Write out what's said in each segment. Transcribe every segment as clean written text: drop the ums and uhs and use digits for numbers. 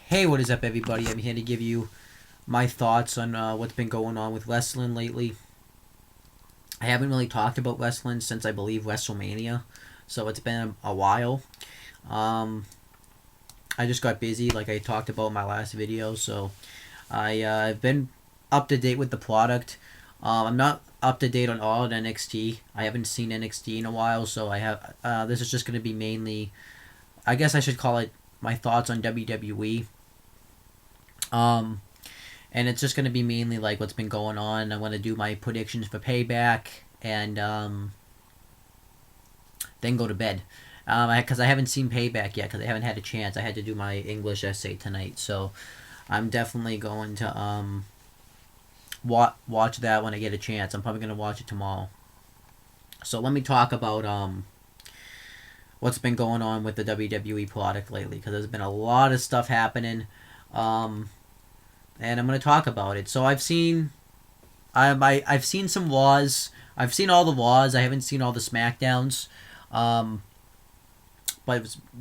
Hey, what is up, everybody? I'm here to give you my thoughts on what's been going on with wrestling lately. I haven't really talked about wrestling since I believe WrestleMania, so it's been a while. Um, I just got busy, like I talked about in my last video, so I've been up to date with the product. I'm not up to date on all of NXT. I haven't seen NXT in a while, so I have. This is just going to be mainly, I guess I should call it my thoughts on WWE. Um, and it's just going to be mainly like what's been going on. I want to do my predictions for Payback and then go to bed. Because I haven't seen Payback yet because I haven't had a chance. I had to do my English essay tonight, so I'm definitely going to watch that when I get a chance. I'm probably going to watch it tomorrow. So let me talk about what's been going on with the WWE product lately, because there's been a lot of stuff happening. And I'm going to talk about it. So I've seen some Raws. I've seen all the Raws. I haven't seen all the SmackDowns. But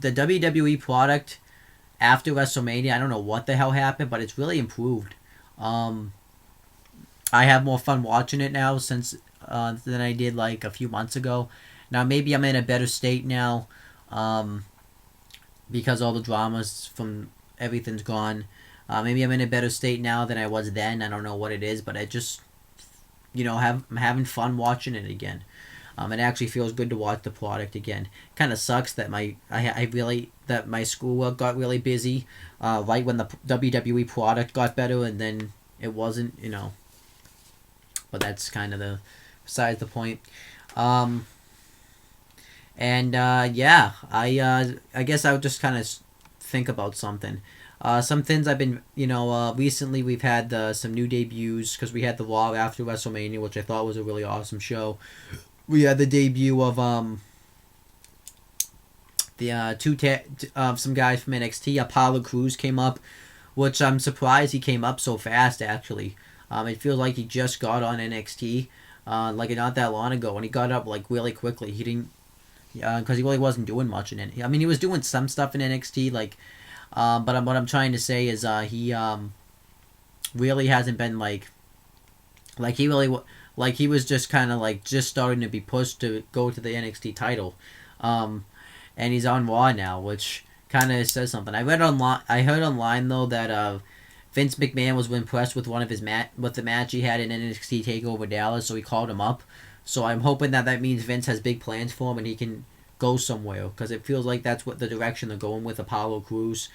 the WWE product after WrestleMania, I don't know what the hell happened, but it's really improved. I have more fun watching it now since than I did like a few months ago. Now maybe I'm in a better state now, because all the dramas from everything's gone. Maybe I'm in a better state now than I was then. I don't know what it is, but I just, I'm having fun watching it again. It actually feels good to watch the product again. Kind of sucks that my schoolwork got really busy, right when the WWE product got better, and then it wasn't. But that's kind of besides the point. Yeah, I guess I would just kind of think about something. Some things I've been, recently we've had some new debuts because we had the Raw after WrestleMania, which I thought was a really awesome show. We had the debut of some guys from NXT. Apollo Crews came up, which I'm surprised he came up so fast. Actually, it feels like he just got on NXT, like not that long ago, and he got up like really quickly. He didn't, because he really wasn't doing much in it. I mean, he was doing some stuff in NXT, like. But what I'm trying to say is he really hasn't been like he was just kind of like just starting to be pushed to go to the NXT title, and he's on Raw now, which kind of says something. I heard online though that Vince McMahon was impressed with with the match he had in NXT Takeover Dallas, so he called him up. So I'm hoping that means Vince has big plans for him and he can go somewhere, because it feels like that's what the direction they're going with Apollo Crews,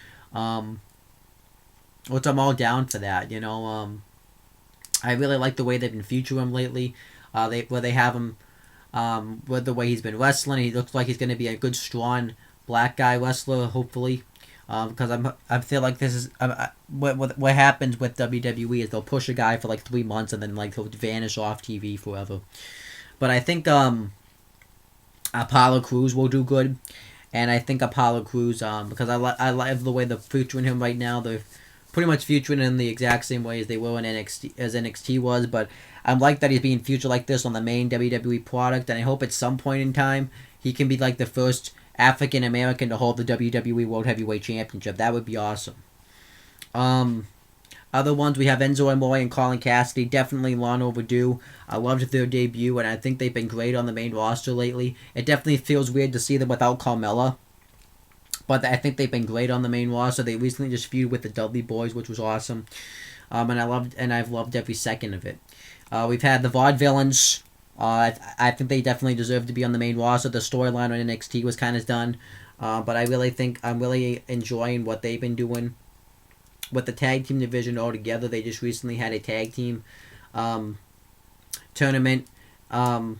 which I'm all down for that. I really like the way they've been featuring him lately. They have him, with the way he's been wrestling. He looks like he's going to be a good, strong black guy wrestler, hopefully. Because I feel like this is what happens with WWE is they'll push a guy for like 3 months and then like he'll vanish off TV forever. But I think Apollo Crews will do good, and I think Apollo Crews, because I love the way they're featuring him right now. They're pretty much featuring him in the exact same way as they were in NXT was, but I like that he's being featured like this on the main WWE product, and I hope at some point in time he can be like the first African American to hold the WWE World Heavyweight Championship. That would be awesome. Other ones, we have Enzo Amore and Colin Cassidy, definitely long overdue. I loved their debut, and I think they've been great on the main roster lately. It definitely feels weird to see them without Carmella, but I think they've been great on the main roster. They recently just feuded with the Dudley Boys, which was awesome, and I've loved every second of it. We've had the Vaudevillains. I think they definitely deserve to be on the main roster. The storyline on NXT was kind of done, but I really think I'm really enjoying what they've been doing with the tag team division altogether. They just recently had a tag team tournament, and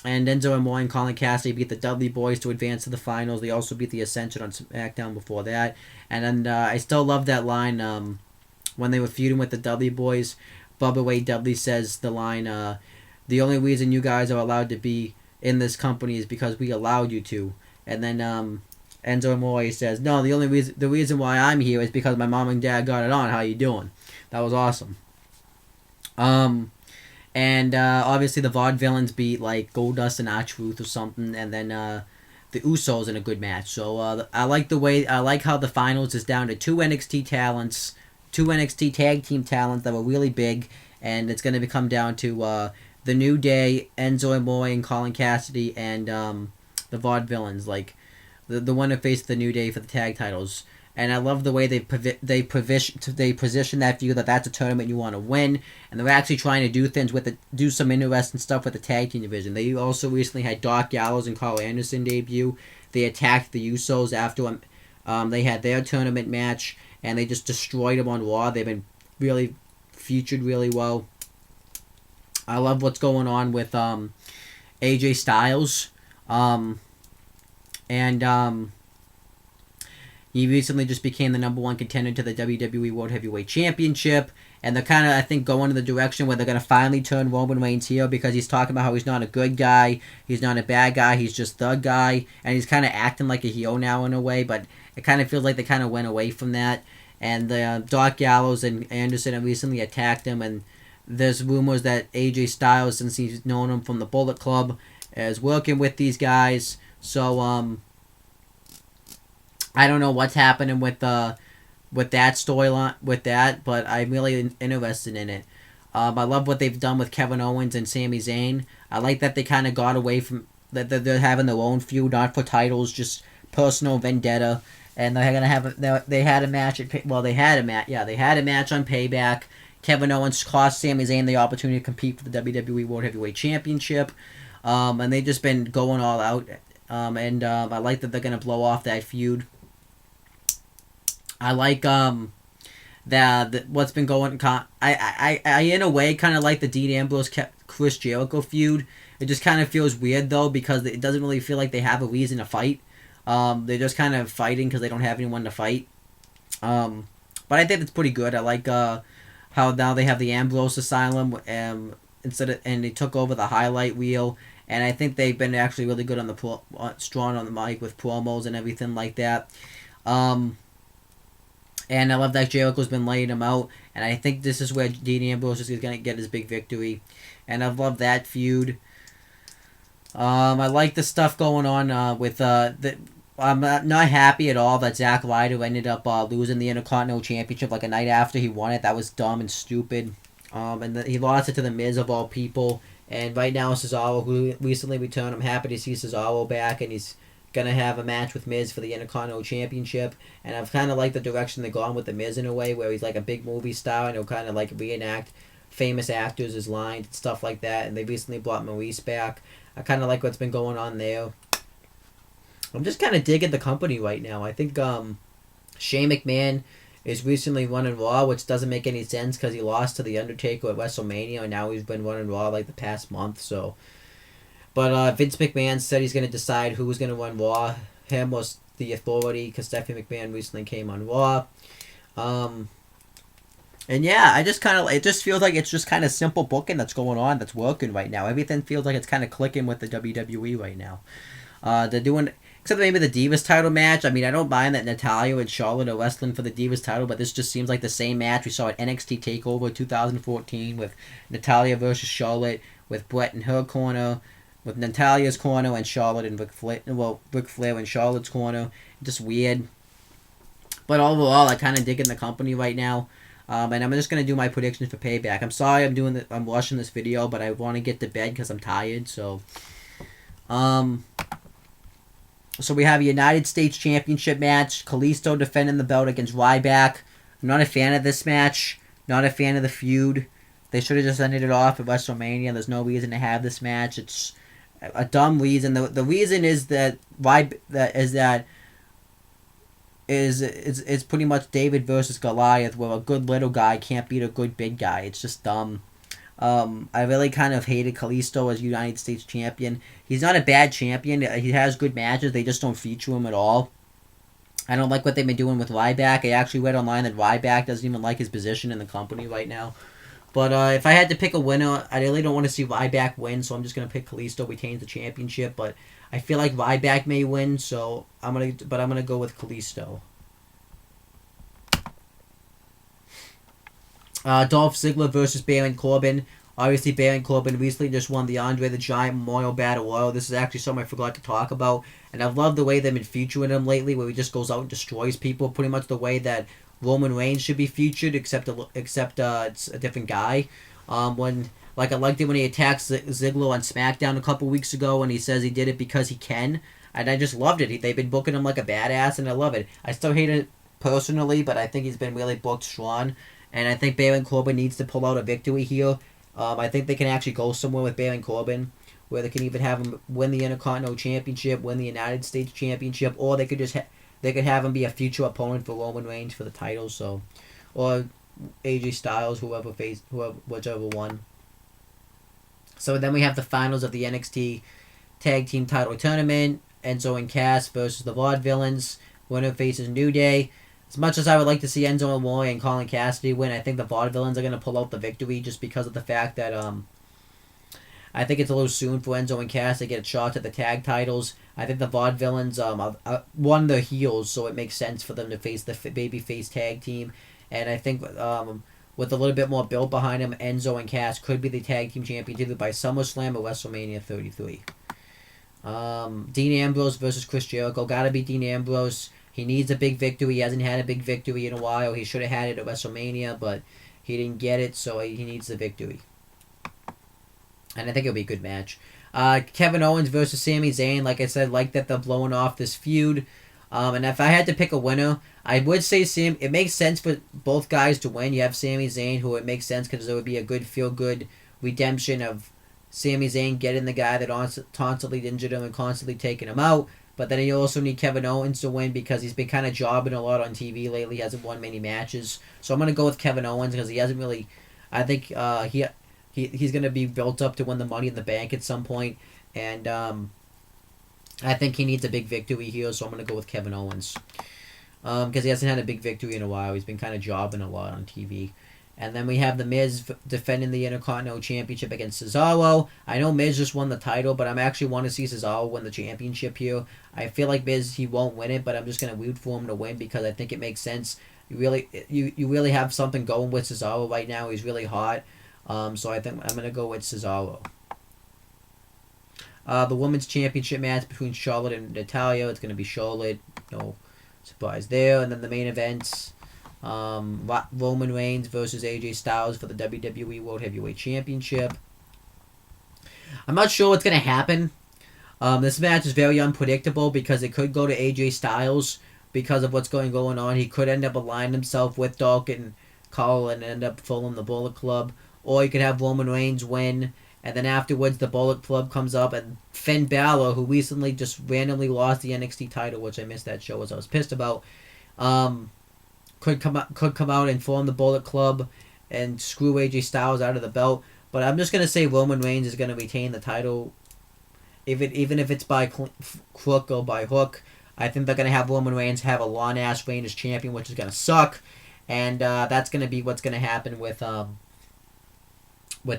Enzo Amore and Colin Cassidy beat the Dudley Boys to advance to the finals. They also beat the Ascension on SmackDown before that, and then I still love that line when they were feuding with the Dudley Boys. Bubba Ray Dudley says the line, "The only reason you guys are allowed to be in this company is because we allowed you to," and then Enzo Amore says, "No, the reason why I'm here is because my mom and dad got it on. How you doing?" That was awesome. And obviously the Vaudevillains beat like Goldust and R-Truth or something, and then the Usos in a good match. So I like how the finals is down to two NXT talents, two NXT tag team talents that were really big, and it's going to come down to the New Day, Enzo Amore and Colin Cassidy, and the Vaudevillains, like the one that faced the New Day for the tag titles. And I love the way they position that view that that's a tournament you want to win, and they're actually trying to do things with it, do some interesting stuff with the tag team division. They also recently had Doc Gallows and Carl Anderson debut. They attacked the Usos after they had their tournament match, and they just destroyed them on Raw. They've been really featured really well. I love what's going on with AJ Styles, and he recently just became the #1 contender to the WWE World Heavyweight Championship. And they're kind of, I think, going in the direction where they're going to finally turn Roman Reigns heel, because he's talking about how he's not a good guy, he's not a bad guy, he's just the guy. And he's kind of acting like a heel now in a way, but it kind of feels like they kind of went away from that. And Doc Gallows and Anderson have recently attacked him, and there's rumors that AJ Styles, since he's known him from the Bullet Club, is working with these guys. So, I don't know what's happening with that storyline, with that, but I'm really interested in it. I love what they've done with Kevin Owens and Sami Zayn. I like that they kind of got away from that. They're having their own feud, not for titles, just personal vendetta. And they're gonna have they had a match they had a match on Payback. Kevin Owens cost Sami Zayn the opportunity to compete for the WWE World Heavyweight Championship, and they've just been going all out. And I like that they're gonna blow off that feud. I like that what's been going. I in a way kind of like the Dean Ambrose Chris Jericho feud. It just kind of feels weird though, because it doesn't really feel like they have a reason to fight. They're just kind of fighting because they don't have anyone to fight. But I think it's pretty good. I like how now they have the Ambrose Asylum and they took over the highlight reel. And I think they've been actually really good on the strong on the mic with promos and everything like that. And I love that Jericho's been laying him out. And I think this is where Dean Ambrose is going to get his big victory. And I've loved that feud. I like the stuff going on with I'm not happy at all that Zack Ryder ended up losing the Intercontinental Championship like a night after he won it. That was dumb and stupid. And he lost it to The Miz of all people. And right now Cesaro, who recently returned, I'm happy to see Cesaro back, and he's going to have a match with Miz for the Intercontinental Championship. And I've kind of liked the direction they've gone with The Miz in a way, where he's like a big movie star, and he'll kind of like reenact famous actors' as lines and stuff like that. And they recently brought Maurice back. I kind of like what's been going on there. I'm just kind of digging the company right now. I think Shane McMahon is recently running Raw, which doesn't make any sense because he lost to The Undertaker at WrestleMania, and now he's been running Raw like the past month. So, but Vince McMahon said he's going to decide who's going to run Raw, him or the Authority, because Stephanie McMahon recently came on Raw. And yeah, it just feels like it's just kind of simple booking that's going on, that's working right now. Everything feels like it's kind of clicking with the WWE right now. They're doing, except maybe the Divas title match. I mean, I don't mind that Natalya and Charlotte are wrestling for the Divas title, but this just seems like the same match we saw at NXT TakeOver 2014 with Natalya versus Charlotte, with Brett in her corner, with Natalya's corner, and Charlotte and Ric Flair in Charlotte's corner. Just weird. But overall, I kind of dig in the company right now. And I'm just going to do my predictions for Payback. I'm sorry I'm rushing this video, but I want to get to bed because I'm tired. So we have a United States Championship match. Kalisto defending the belt against Ryback. I'm not a fan of this match. Not a fan of the feud. They should have just ended it off at WrestleMania. There's no reason to have this match. It's a dumb reason. The reason is that it's pretty much David versus Goliath, where a good little guy can't beat a good big guy. It's just dumb. I really kind of hated Kalisto as United States champion. He's not a bad champion. He has good matches. They just don't feature him at all. I don't like what they've been doing with Ryback. I actually read online that Ryback doesn't even like his position in the company right now. But if I had to pick a winner, I really don't want to see Ryback win, so I'm just going to pick Kalisto retains the championship. But I feel like Ryback may win, so I'm gonna go with Kalisto. Dolph Ziggler versus Baron Corbin. Obviously, Baron Corbin recently just won the Andre the Giant Memorial Battle Royal. This is actually something I forgot to talk about, and I've loved the way they've been featuring him lately, where he just goes out and destroys people, pretty much the way that Roman Reigns should be featured, except it's a different guy. When I liked it when he attacked Ziggler on SmackDown a couple weeks ago, and he says he did it because he can, and I just loved it. They've been booking him like a badass, and I love it. I still hate it personally, but I think he's been really booked strong, and I think Baron Corbin needs to pull out a victory here. I think they can actually go somewhere with Baron Corbin, where they can even have him win the Intercontinental Championship, win the United States Championship, or they could just they could have him be a future opponent for Roman Reigns for the title. So, or AJ Styles, whichever one. So then we have the finals of the NXT Tag Team Title Tournament. Enzo and Cass versus the Vaudevillains. Winner faces New Day. As much as I would like to see Enzo Amore and Colin Cassidy win, I think the Vaudevillains are going to pull out the victory just because of the fact that I think it's a little soon for Enzo and Cass to get a shot at the tag titles. I think the Vaudevillains won the heels, so it makes sense for them to face the babyface tag team. And I think with a little bit more build behind them, Enzo and Cass could be the tag team champions either by SummerSlam or WrestleMania 33. Dean Ambrose versus Chris Jericho. Gotta be Dean Ambrose. He needs a big victory. He hasn't had a big victory in a while. He should have had it at WrestleMania, but he didn't get it, so he needs the victory. And I think it'll be a good match. Kevin Owens versus Sami Zayn. Like I said, like that they're blowing off this feud. And if I had to pick a winner, I would say it makes sense for both guys to win. You have Sami Zayn, who it makes sense because it would be a good feel-good redemption of Sami Zayn getting the guy that constantly injured him and constantly taking him out. But then you also need Kevin Owens to win because he's been kind of jobbing a lot on TV lately. He hasn't won many matches. So I'm going to go with Kevin Owens because he hasn't really... I think he's going to be built up to win the Money in the Bank at some point. And I think he needs a big victory here, so I'm going to go with Kevin Owens. Because he hasn't had a big victory in a while. He's been kind of jobbing a lot on TV. And then we have The Miz defending the Intercontinental Championship against Cesaro. I know Miz just won the title, but I actually want to see Cesaro win the championship here. I feel like Miz, he won't win it, but I'm just going to root for him to win because I think it makes sense. You really have something going with Cesaro right now. He's really hot. So I think I'm going to go with Cesaro. The Women's Championship match between Charlotte and Natalya. It's going to be Charlotte. No surprise there. And then the main events. Roman Reigns versus AJ Styles for the WWE World Heavyweight Championship. I'm not sure what's going to happen. This match is very unpredictable because it could go to AJ Styles because of what's going on. He could end up aligning himself with Dolph and Cole and end up pulling the Bullet Club. Or you could have Roman Reigns win, and then afterwards the Bullet Club comes up, and Finn Balor, who recently just randomly lost the NXT title, which I missed that show as I was pissed about, could come out and form the Bullet Club and screw AJ Styles out of the belt. But I'm just gonna say Roman Reigns is gonna retain the title, even if it's by crook or by hook. I think they're gonna have Roman Reigns have a long ass reign as champion, which is gonna suck, and that's gonna be what's gonna happen with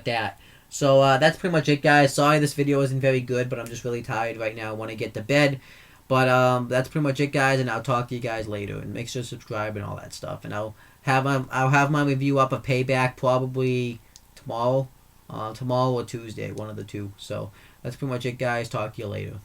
that. So that's pretty much it, guys. Sorry this video isn't very good, but I'm just really tired right now. I want to get to bed. But that's pretty much it, guys, and I'll talk to you guys later. And make sure to subscribe and all that stuff. And I'll have my review up of Payback probably tomorrow or Tuesday, one of the two. So that's pretty much it, guys. Talk to you later.